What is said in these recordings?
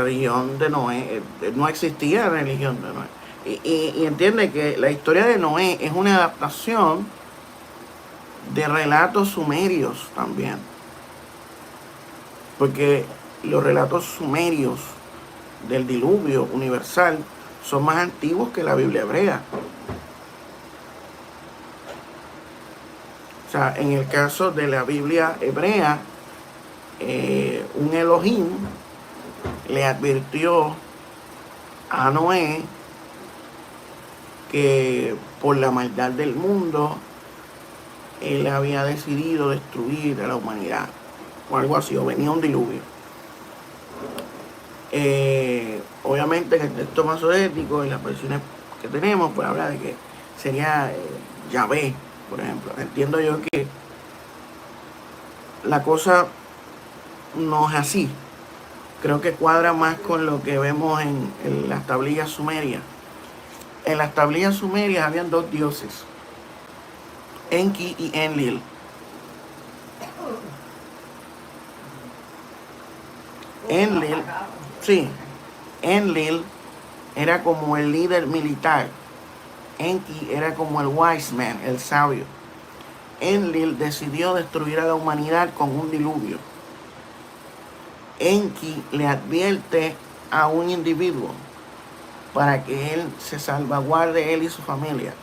religión de Noé, no existía religión de Noé. Y entiende que la historia de Noé es una adaptación de relatos sumerios también. Porque los relatos sumerios del diluvio universal son más antiguos que la Biblia hebrea. O sea, en el caso de la Biblia hebrea, un Elohim le advirtió a Noé que por la maldad del mundo él había decidido destruir a la humanidad o algo así, o venía un diluvio. Obviamente en el texto masorético y las versiones que tenemos pues habla de que sería Yahvé, por ejemplo. Entiendo yo que la cosa no es así. Creo que cuadra más con lo que vemos en las tablillas sumerias. En las tablillas sumerias habían dos dioses, Enki y Enlil. Enlil, sí, Enlil era como el líder militar. Enki era como el wise man, el sabio. Enlil decidió destruir a la humanidad con un diluvio. Enki le advierte a un individuo para que él se salvaguarde, él y su familia.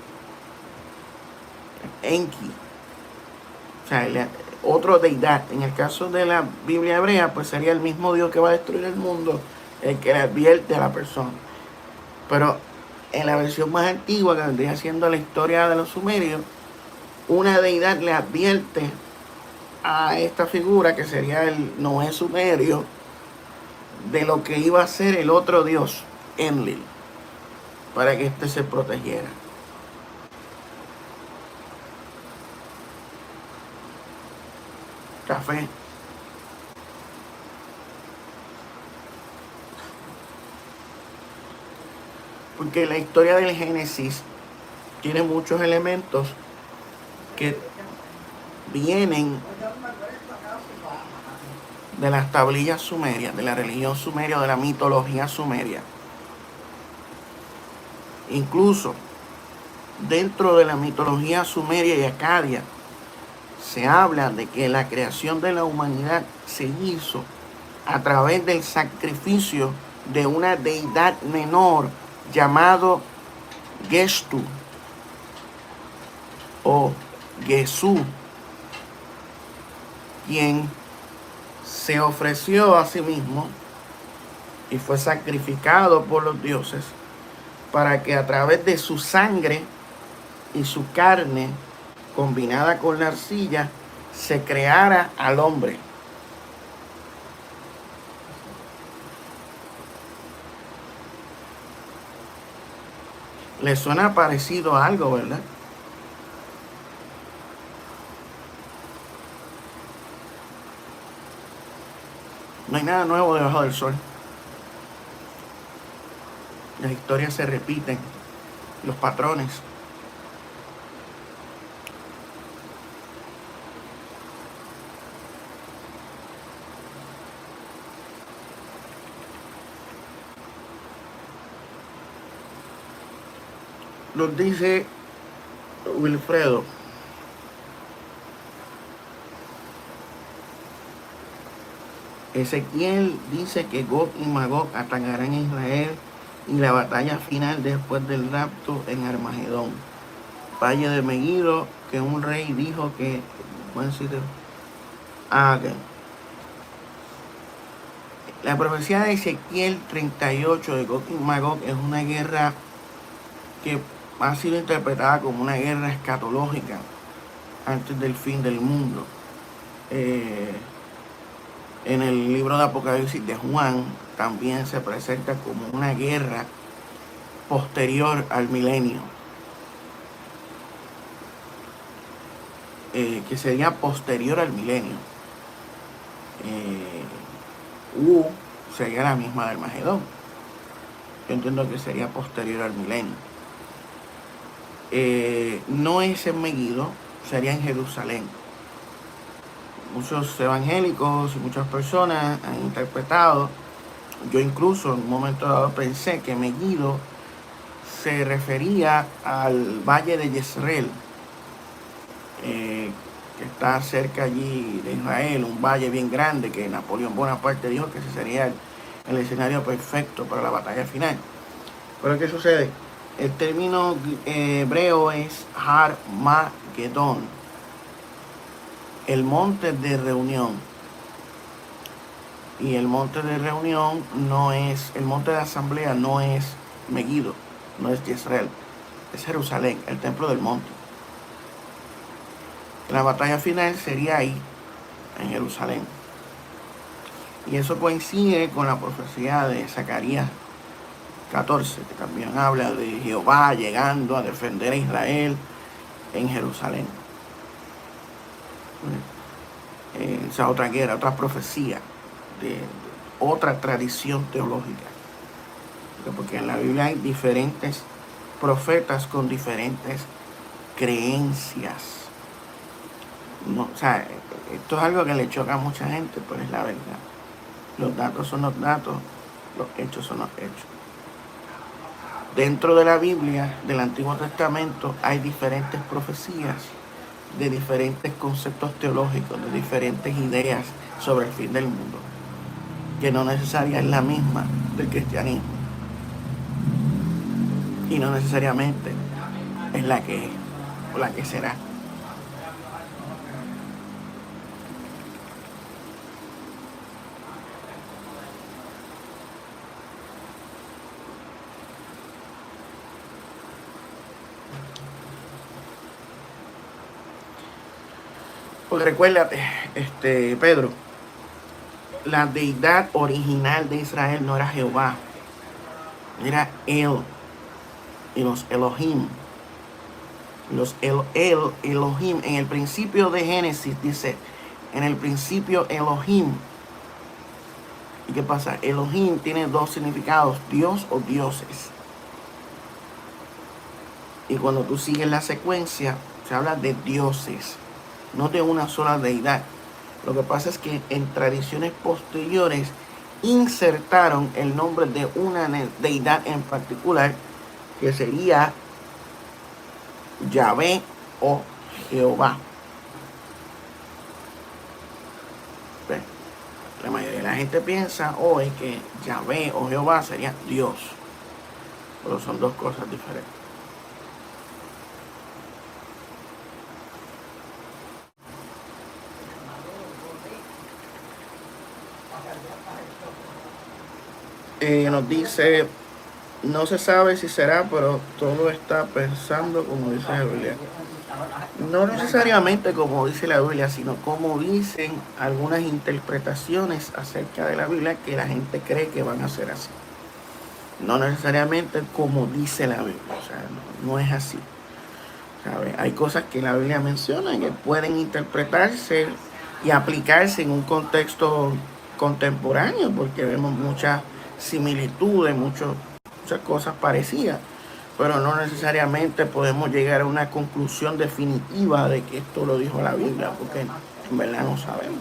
Enki, o sea, otro deidad. En el caso de la Biblia hebrea, pues sería el mismo Dios que va a destruir el mundo, el que le advierte a la persona. Pero en la versión más antigua, que vendría siendo la historia de los sumerios, una deidad le advierte a esta figura, que sería el Noé sumerio, de lo que iba a ser el otro dios, Enlil, para que éste se protegiera. Café. Porque la historia del Génesis tiene muchos elementos que vienen de las tablillas sumerias, de la religión sumeria, de la mitología sumeria. Incluso dentro de la mitología sumeria y acadia se habla de que la creación de la humanidad se hizo a través del sacrificio de una deidad menor llamado Gestu o Gesú, quien se ofreció a sí mismo y fue sacrificado por los dioses para que a través de su sangre y su carne combinada con la arcilla se creara al hombre. ¿Le suena parecido a algo, verdad? No hay nada nuevo debajo del sol. Las historias se repiten, los patrones. Nos dice Wilfredo. Ezequiel dice que Gog y Magog atacarán a Israel y la batalla final después del rapto en Armagedón. Valle de Megiddo, que un rey dijo que... Buen sitio. Okay. La profecía de Ezequiel 38 de Gog y Magog es una guerra que ha sido interpretada como una guerra escatológica antes del fin del mundo. En el libro de Apocalipsis de Juan también se presenta como una guerra posterior al milenio, que sería posterior al milenio. Sería la misma del Armagedón. Yo entiendo que sería posterior al milenio. No es en Megiddo, sería en Jerusalén. Muchos evangélicos y muchas personas han interpretado Yo incluso en un momento dado pensé que Megiddo se refería al valle de Jezreel, que está cerca allí de Israel, un valle bien grande que Napoleón Bonaparte dijo que ese sería el escenario perfecto para la batalla final. Pero ¿qué sucede? El término hebreo es Har Magedón, el monte de reunión. Y el monte de reunión no es, el monte de asamblea no es Megiddo, no es Jezreel, es Jerusalén, el templo del monte. La batalla final sería ahí, en Jerusalén. Y eso coincide con la profecía de Zacarías 14, que también habla de Jehová llegando a defender a Israel en Jerusalén. Esa otra guerra, otra profecía, de otra tradición teológica. Porque en la Biblia hay diferentes profetas con diferentes creencias. No, o sea, esto es algo que le choca a mucha gente, pero es la verdad. Los datos son los datos, los hechos son los hechos. Dentro de la Biblia, del Antiguo Testamento, hay diferentes profecías de diferentes conceptos teológicos, de diferentes ideas sobre el fin del mundo, que no necesariamente es la misma del cristianismo y no necesariamente es la que es o la que será. Porque recuérdate, Pedro, la deidad original de Israel no era Jehová, era él y los Elohim. Los Elohim, en el principio de Génesis dice, en el principio Elohim. ¿Y qué pasa? Elohim tiene dos significados, Dios o dioses. Y cuando tú sigues la secuencia, se habla de dioses, no de una sola deidad. Lo que pasa es que en tradiciones posteriores insertaron el nombre de una deidad en particular, que sería Yahvé o Jehová. ¿Ves? La mayoría de la gente piensa hoy que Yahvé o Jehová sería Dios, pero son dos cosas diferentes. Nos dice, no se sabe si será, pero todo está pensando como dice la Biblia. No necesariamente como dice la Biblia, sino como dicen algunas interpretaciones acerca de la Biblia que la gente cree que van a ser así. No necesariamente como dice la Biblia, o sea, no es así. ¿Sabe? Hay cosas que la Biblia menciona que pueden interpretarse y aplicarse en un contexto contemporáneo, porque vemos muchas similitudes, muchas cosas parecidas, pero no necesariamente podemos llegar a una conclusión definitiva de que esto lo dijo la Biblia, porque en verdad no sabemos.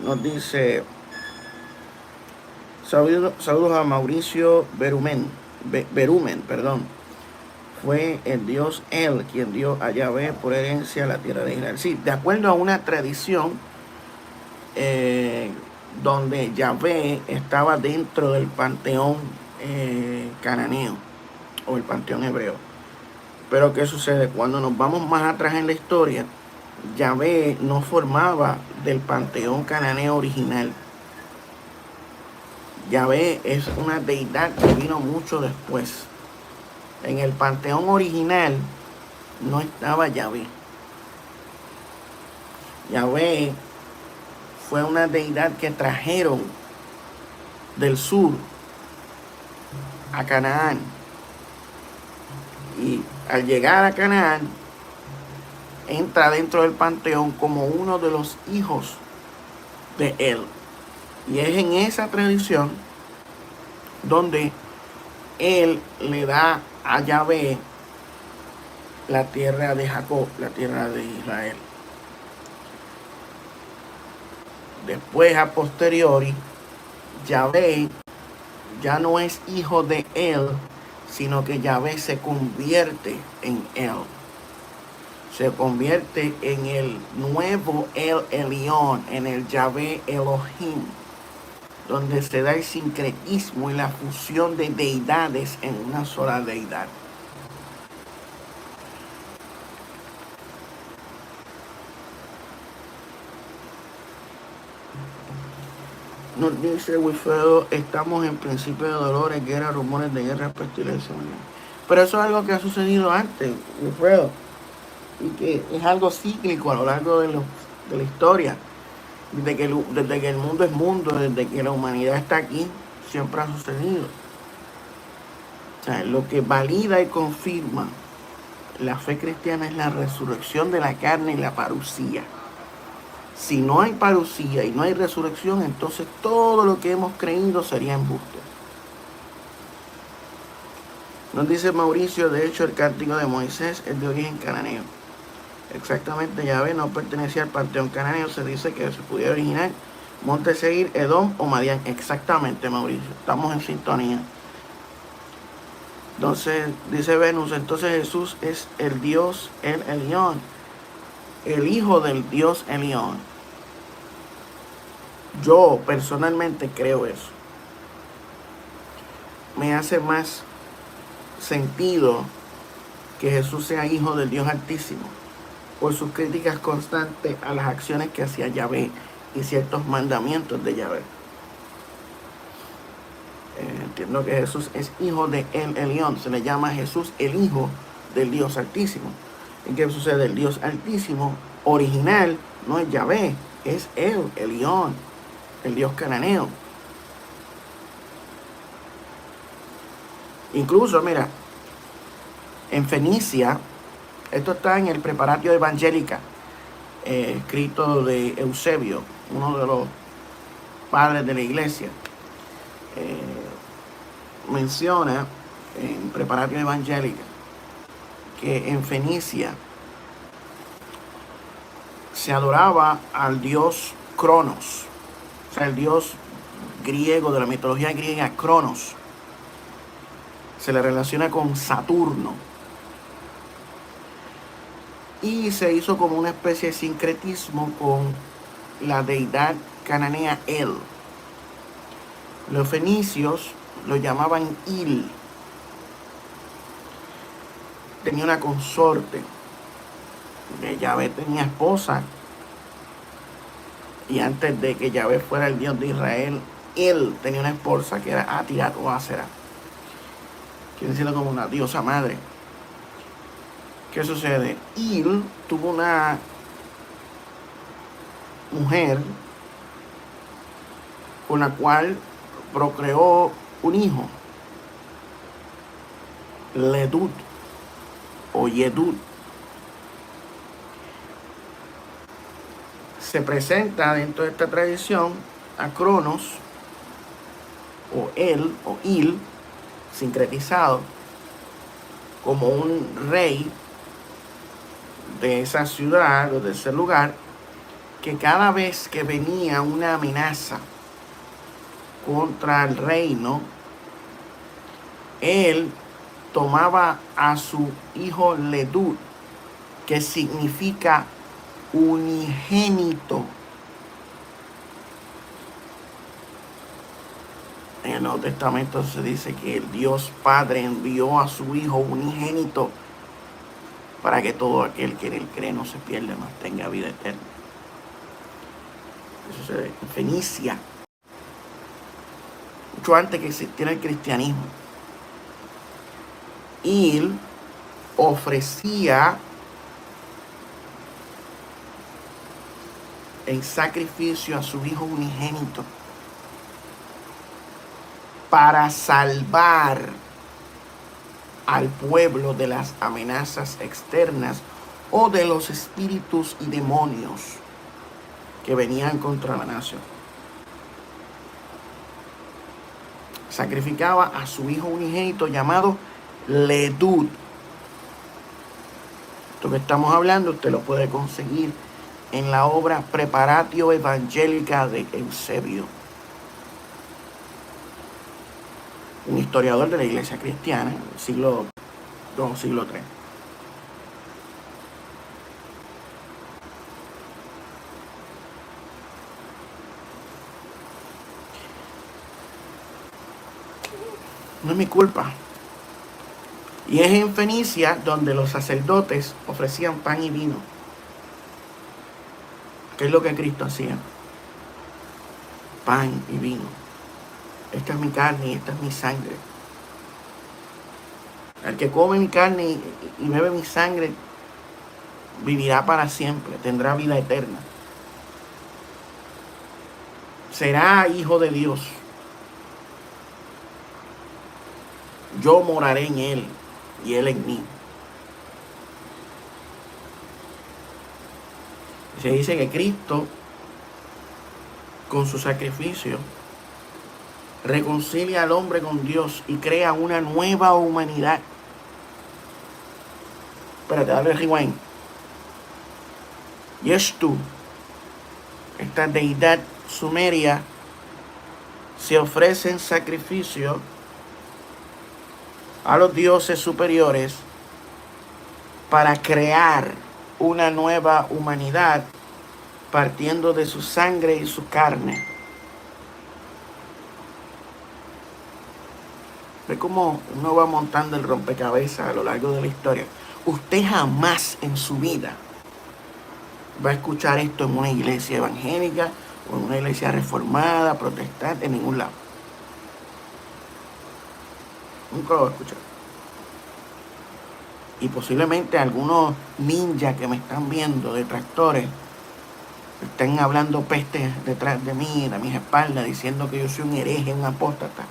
Nos dice, saludos a Mauricio Berumen, perdón. Fue el dios El quien dio a Yahvé por herencia la tierra de Israel. Sí, de acuerdo a una tradición donde Yahvé estaba dentro del panteón cananeo o el panteón hebreo. Pero ¿qué sucede? Cuando nos vamos más atrás en la historia, Yahvé no formaba del panteón cananeo original. Yahvé es una deidad que vino mucho después. En el panteón original no estaba Yahvé. Yahvé fue una deidad que trajeron del sur a Canaán. Y al llegar a Canaán, entra dentro del panteón como uno de los hijos de él. Y es en esa tradición donde él le da a Yahvé la tierra de Jacob, la tierra de Israel. Después, a posteriori, Yahvé ya no es hijo de él, sino que Yahvé se convierte en él. Se convierte en el nuevo El Elyon, en el Yahvé Elohim, donde se da el sincretismo y la fusión de deidades en una sola deidad. Nos dice Wilfredo, estamos en principio de dolores, guerras, rumores de guerra, pestilencia. Pero eso es algo que ha sucedido antes, Wilfredo, y que es algo cíclico a lo largo de la historia. Desde que el mundo es mundo, desde que la humanidad está aquí, siempre ha sucedido. O sea, lo que valida y confirma la fe cristiana es la resurrección de la carne y la parusía. Si no hay parusía y no hay resurrección, entonces todo lo que hemos creído sería embuste. Nos dice Mauricio, de hecho el cántico de Moisés es de origen cananeo. Exactamente, Yahvé no pertenecía al panteón cananeo, se dice que se pudiera originar Monte Seir, Edom o Madián. Exactamente, Mauricio, estamos en sintonía. Entonces, dice Venus, entonces Jesús es el Dios, el Elión, el hijo del Dios Elión. Yo personalmente creo eso. Me hace más sentido que Jesús sea hijo del Dios Altísimo por sus críticas constantes a las acciones que hacía Yahvé y ciertos mandamientos de Yahvé. Entiendo que Jesús es hijo de El Elyon, se le llama Jesús el hijo del Dios Altísimo. ¿Y qué sucede? El Dios Altísimo original no es Yahvé, es El Elyon, el Dios cananeo. Incluso, mira, en Fenicia, esto está en el Preparatio Evangelica, escrito de Eusebio, uno de los padres de la iglesia. Menciona en Preparatio Evangelica que en Fenicia se adoraba al dios Cronos, o sea, el dios griego de la mitología griega, Cronos. Se le relaciona con Saturno. Y se hizo como una especie de sincretismo con la deidad cananea El. Los fenicios lo llamaban Il. Tenía una consorte. Yahvé tenía esposa. Y antes de que Yahvé fuera el Dios de Israel, él tenía una esposa que era Atirat o Asera. Quiere decirlo como una diosa madre. ¿Qué sucede? Il tuvo una mujer con la cual procreó un hijo, Ledut o Yedut. Se presenta dentro de esta tradición a Cronos o él o Il sincretizado como un rey de esa ciudad o de ese lugar, que cada vez que venía una amenaza contra el reino, él tomaba a su hijo Ledut, que significa unigénito. En el Nuevo Testamento se dice que el Dios Padre envió a su Hijo unigénito para que todo aquel que en él cree no se pierda, mas tenga vida eterna. Eso se ve en Fenicia, mucho antes que existiera el cristianismo. Y él ofrecía en sacrificio a su Hijo unigénito para salvar al pueblo de las amenazas externas o de los espíritus y demonios que venían contra la nación. Sacrificaba a su hijo unigénito llamado Ledut. Esto que estamos hablando usted lo puede conseguir en la obra Preparatio Evangelica de Eusebio, un historiador de la Iglesia cristiana, siglo II, siglo III. No es mi culpa. Y es en Fenicia donde los sacerdotes ofrecían pan y vino. ¿Qué es lo que Cristo hacía? Pan y vino. Esta es mi carne y esta es mi sangre. El que come mi carne y bebe mi sangre vivirá para siempre, tendrá vida eterna. Será hijo de Dios. Yo moraré en él y él en mí. Se dice que Cristo, con su sacrificio, reconcilia al hombre con Dios y crea una nueva humanidad. Espérate, dale rewind. Yeshtu, esta deidad sumeria, se ofrece en sacrificio a los dioses superiores para crear una nueva humanidad partiendo de su sangre y su carne. Ve cómo uno va montando el rompecabezas a lo largo de la historia. Usted jamás en su vida va a escuchar esto en una iglesia evangélica o en una iglesia reformada, protestante, en ningún lado. Nunca lo va a escuchar. Y posiblemente algunos ninjas que me están viendo, detractores, estén hablando pestes detrás de mí, de mis espaldas, diciendo que yo soy un hereje, un apóstata.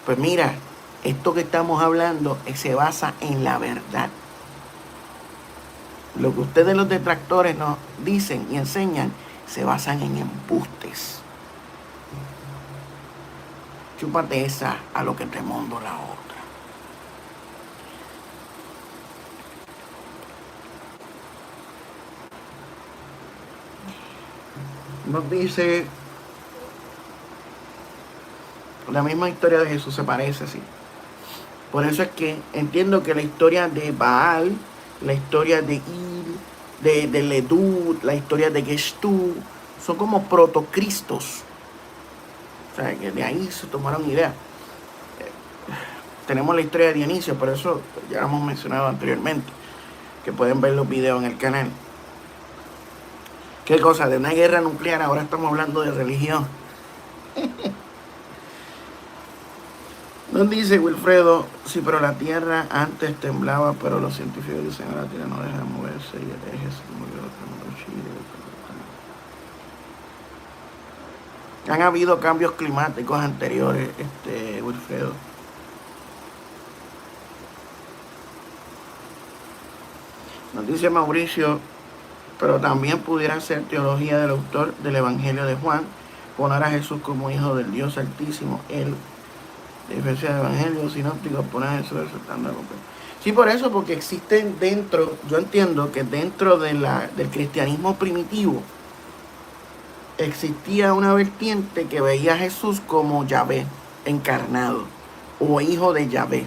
Pues mira, esto que estamos hablando se basa en la verdad. Lo que ustedes los detractores nos dicen y enseñan se basan en embustes. Chúpate esa a lo que te mando la otra. Nos dice, la misma historia de Jesús se parece así. Por eso es que entiendo que la historia de Baal, la historia de Ir, de Ledud, la historia de Geshtu, son como protocristos. O sea, que de ahí se tomaron ideas. Tenemos la historia de Dionisio, por eso ya lo hemos mencionado anteriormente, que pueden ver los videos en el canal. ¿Qué cosa? De una guerra nuclear, ahora estamos hablando de religión. Nos dice Wilfredo, sí, pero la tierra antes temblaba, pero los científicos dicen que la tierra no deja de moverse y el eje se movió. Han habido cambios climáticos anteriores, Wilfredo. Nos dice Mauricio, pero también pudiera ser teología del autor del Evangelio de Juan, poner a Jesús como hijo del Dios Altísimo, él, diferencia de Evangelio sinóptico, poner a Jesús resultando. Sí, por eso, porque existen dentro, yo entiendo que dentro del cristianismo primitivo, existía una vertiente que veía a Jesús como Yahvé encarnado o hijo de Yahvé.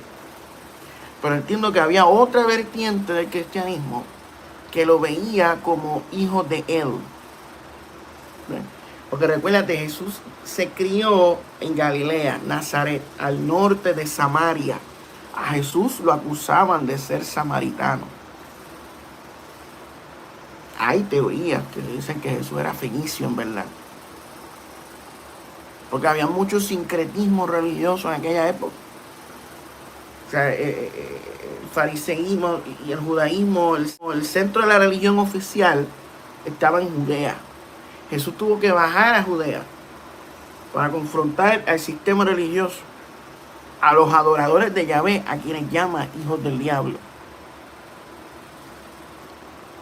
Pero entiendo que había otra vertiente del cristianismo que lo veía como hijo de él. Porque recuérdate, Jesús se crió en Galilea, Nazaret, al norte de Samaria. A Jesús lo acusaban de ser samaritano. Hay teorías que dicen que Jesús era fenicio, en verdad. Porque había mucho sincretismo religioso en aquella época. O sea, el fariseísmo y el judaísmo, el centro de la religión oficial estaba en Judea. Jesús tuvo que bajar a Judea para confrontar al sistema religioso, a los adoradores de Yahvé, a quienes llama hijos del diablo,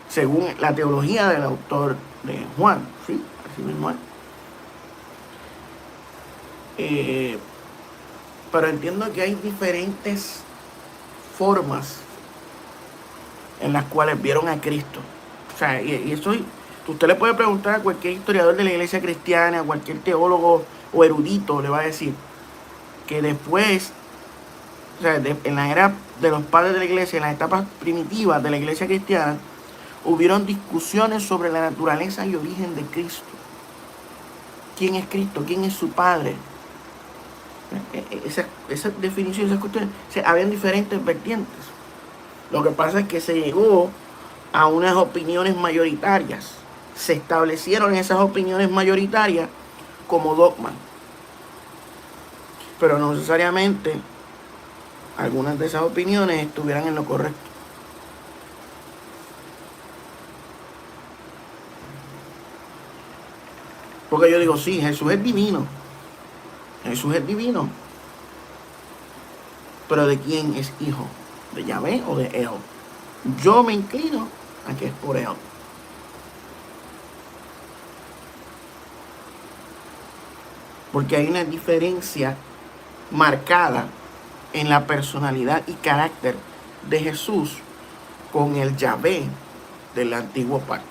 según la teología del autor de Juan. Sí, así mismo es. Pero entiendo que hay diferentes formas en las cuales vieron a Cristo. O sea, y estoy Usted le puede preguntar a cualquier historiador de la iglesia cristiana, a cualquier teólogo o erudito, le va a decir que después, o sea, en la era de los padres de la iglesia, en las etapas primitivas de la iglesia cristiana, hubieron discusiones sobre la naturaleza y origen de Cristo. ¿Quién es Cristo? ¿Quién es su Padre? Esa definición, esas cuestiones, o sea, habían diferentes vertientes. Lo que pasa es que se llegó a unas opiniones mayoritarias. Se establecieron esas opiniones mayoritarias como dogma. Pero no necesariamente algunas de esas opiniones estuvieran en lo correcto. Porque yo digo, sí, Jesús es divino. Jesús es divino. Pero ¿de quién es hijo? ¿De Yahvé o de él? Yo me inclino a que es por él. Porque hay una diferencia marcada en la personalidad y carácter de Jesús con el Yahvé del antiguo pacto.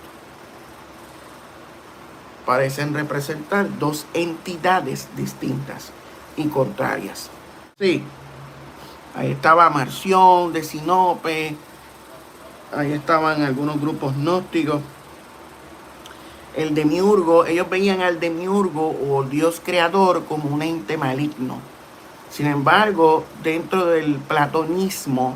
Parecen representar dos entidades distintas y contrarias. Sí, ahí estaba Marción de Sinope, ahí estaban algunos grupos gnósticos. El demiurgo, ellos veían al demiurgo o Dios creador como un ente maligno. Sin embargo, dentro del platonismo,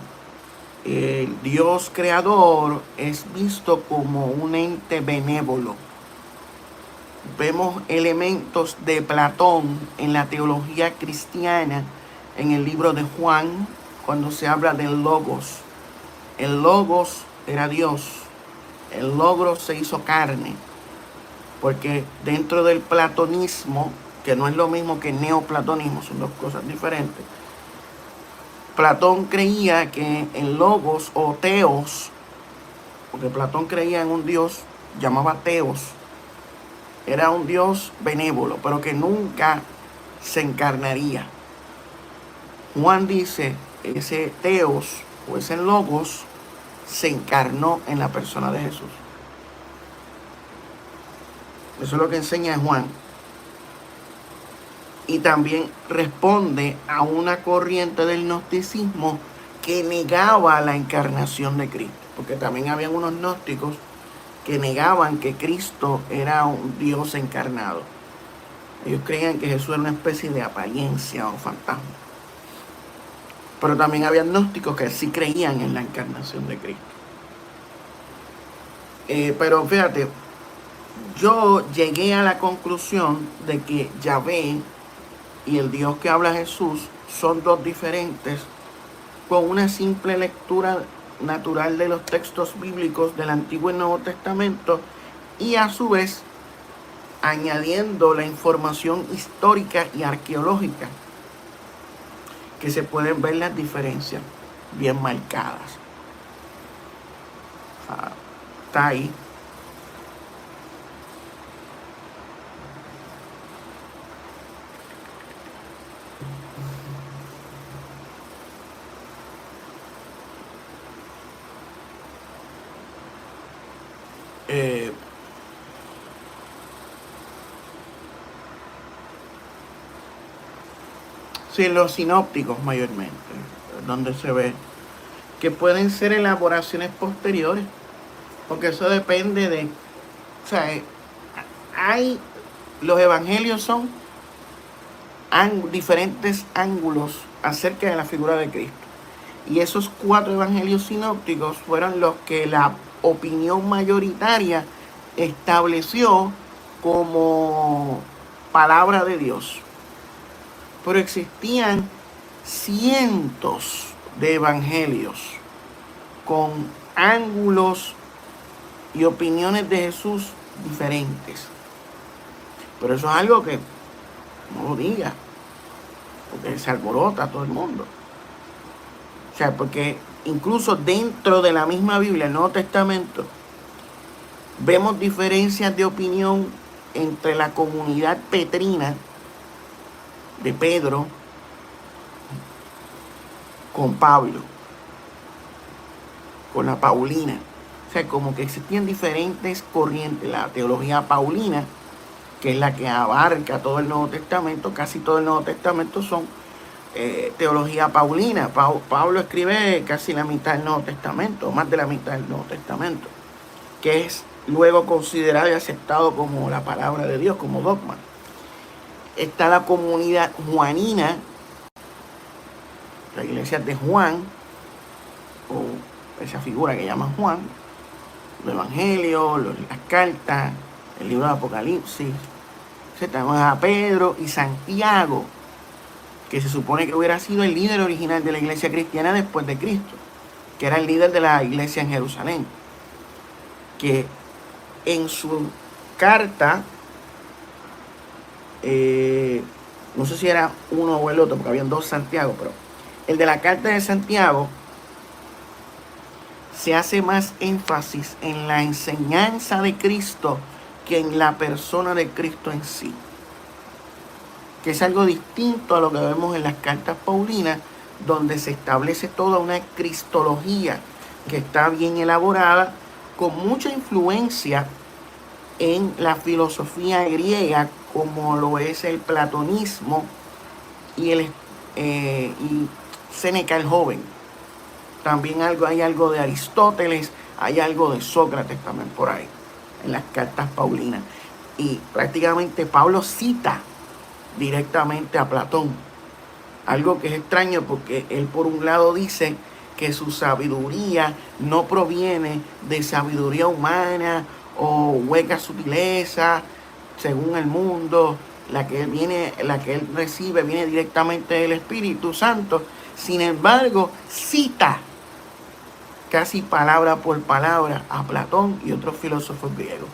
el Dios creador es visto como un ente benévolo. Vemos elementos de Platón en la teología cristiana, en el libro de Juan, cuando se habla del Logos. El Logos era Dios. El Logos se hizo carne. Porque dentro del platonismo, que no es lo mismo que neoplatonismo, son dos cosas diferentes, Platón creía que el Logos o Teos, porque Platón creía en un Dios llamaba Teos, era un Dios benévolo, pero que nunca se encarnaría. Juan dice, ese Teos o ese Logos se encarnó en la persona de Jesús. Eso es lo que enseña Juan. Y también responde a una corriente del gnosticismo que negaba la encarnación de Cristo. Porque también habían unos gnósticos que negaban que Cristo era un Dios encarnado. Ellos creían que Jesús era una especie de apariencia o fantasma. Pero también había gnósticos que sí creían en la encarnación de Cristo. Pero fíjate, yo llegué a la conclusión de que Yahvé y el Dios que habla Jesús son dos diferentes con una simple lectura natural de los textos bíblicos del Antiguo y Nuevo Testamento y a su vez añadiendo la información histórica y arqueológica, que se pueden ver las diferencias bien marcadas. Está ahí. Sí, los sinópticos mayormente, donde se ve que pueden ser elaboraciones posteriores, porque eso depende de, o sea, los evangelios son diferentes ángulos acerca de la figura de Cristo. Y esos 4 evangelios sinópticos fueron los que la opinión mayoritaria estableció como palabra de Dios. Pero existían cientos de evangelios con ángulos y opiniones de Jesús diferentes. Pero eso es algo que no lo diga, porque se alborota a todo el mundo. O sea, porque incluso dentro de la misma Biblia, el Nuevo Testamento, vemos diferencias de opinión entre la comunidad petrina de Pedro con Pablo, con la Paulina. O sea, como que existían diferentes corrientes. La teología paulina, que es la que abarca todo el Nuevo Testamento, casi todo el Nuevo Testamento son teología paulina. Pablo escribe casi la mitad del Nuevo Testamento, más de la mitad del Nuevo Testamento, que es luego considerado y aceptado como la palabra de Dios, como dogma. Está la comunidad juanina, la iglesia de Juan, o esa figura que llaman Juan, los evangelios, las cartas, el libro de Apocalipsis. Tenemos a Pedro y Santiago, que se supone que hubiera sido el líder original de la iglesia cristiana después de Cristo, que era el líder de la iglesia en Jerusalén, que en su carta, no sé si era uno o el otro, porque habían dos Santiago, pero el de la carta de Santiago se hace más énfasis en la enseñanza de Cristo que en la persona de Cristo en sí, que es algo distinto a lo que vemos en las cartas paulinas, donde se establece toda una cristología que está bien elaborada, con mucha influencia en la filosofía griega, como lo es el platonismo y Séneca el joven. También hay algo de Aristóteles, hay algo de Sócrates también por ahí, en las cartas paulinas. Y prácticamente Pablo cita directamente a Platón. Algo que es extraño, porque él por un lado dice que su sabiduría no proviene de sabiduría humana o hueca sutileza según el mundo. La que él recibe viene directamente del Espíritu Santo. Sin embargo, cita casi palabra por palabra a Platón y otros filósofos griegos.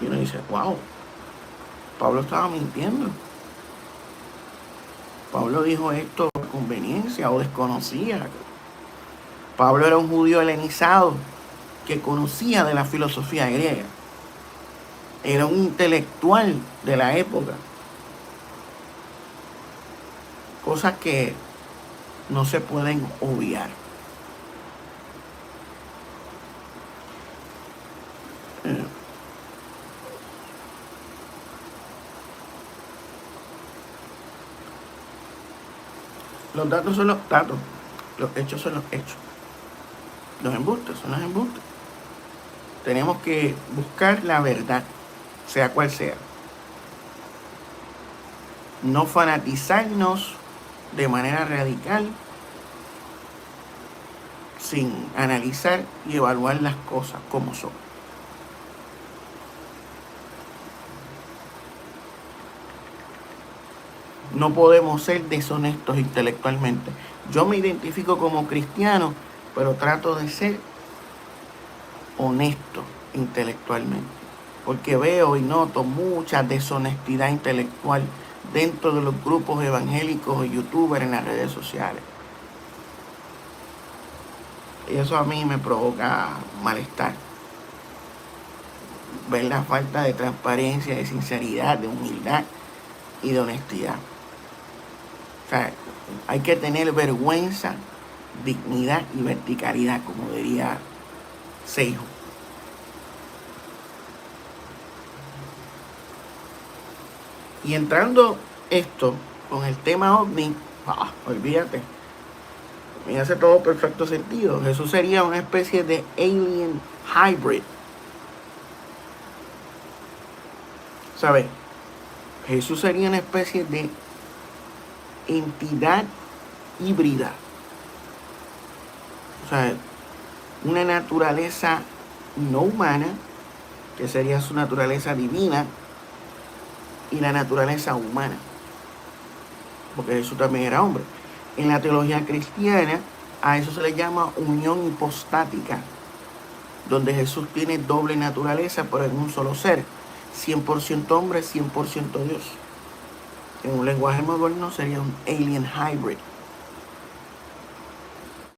Y uno dice, wow, Pablo estaba mintiendo. Pablo dijo esto por conveniencia o desconocía. Pablo era un judío helenizado que conocía de la filosofía griega. Era un intelectual de la época. Cosas que no se pueden obviar. Los datos son los datos, los hechos son los hechos. Los embustes son los embustes. Tenemos que buscar la verdad, sea cual sea. No fanatizarnos de manera radical, sin analizar y evaluar las cosas como son. No podemos ser deshonestos intelectualmente. Yo me identifico como cristiano, pero trato de ser honesto intelectualmente, porque veo y noto mucha deshonestidad intelectual dentro de los grupos evangélicos y youtubers en las redes sociales. Y eso a mí me provoca malestar. Ver la falta de transparencia, de sinceridad, de humildad y de honestidad. O sea, hay que tener vergüenza, dignidad y verticalidad, como diría Seijo. Y entrando esto con el tema ovni, olvídate, me hace todo perfecto sentido. Jesús sería una especie de alien hybrid. ¿Sabes? Jesús sería una especie de entidad híbrida. O sea, una naturaleza no humana, que sería su naturaleza divina, y la naturaleza humana, porque Jesús también era hombre. En la teología cristiana a eso se le llama unión hipostática, donde Jesús tiene doble naturaleza pero en un solo ser, 100% hombre, 100% Dios. En un lenguaje moderno sería un alien hybrid.